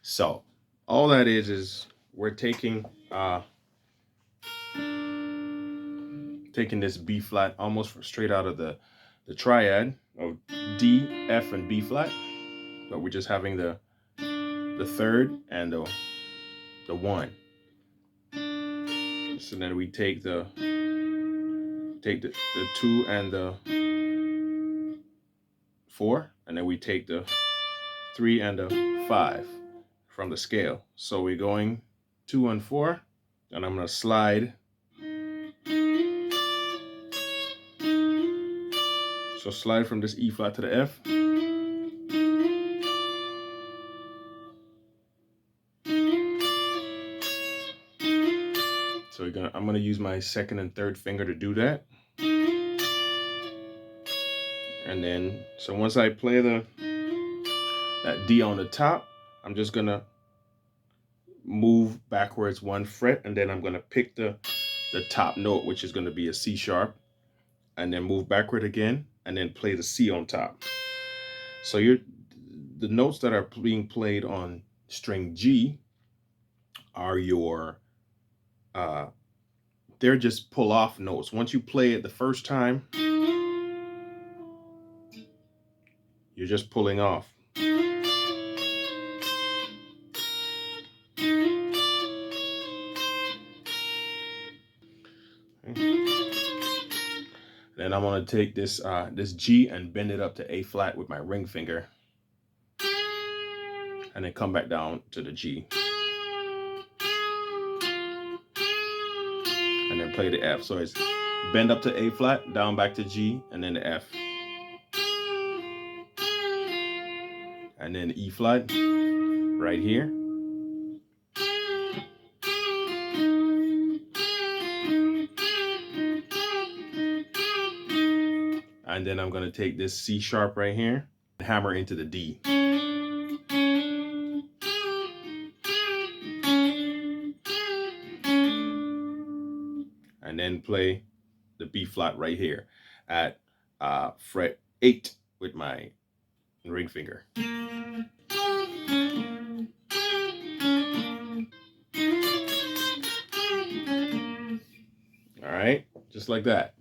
So all that is we're taking this B flat almost straight out of the triad of D, F, and B flat, but we're just having the third and the 1. So then we take the 2 and the 4, and then we take the 3 and the 5 from the scale. So we're going 2 and 4, and I'm going to slide. So slide from this E flat to the F. So I'm gonna use my 2nd and 3rd finger to do that. And then, so once I play that D on the top, I'm just gonna move backwards 1 fret, and then I'm gonna pick the top note, which is gonna be a C sharp, and then move backward again, and then play the C on top. So the notes that are being played on string G are your they're just pull off notes. Once you play it the first time, you're just pulling off. Then I'm gonna take this G and bend it up to A flat with my ring finger, and then come back down to the G, and then play the F. So it's bend up to A flat, down back to G, and then the F, and then E flat right here. And then I'm gonna take this C sharp right here, and hammer into the D. And then play the B flat right here at fret 8 with my ring finger. All right, just like that.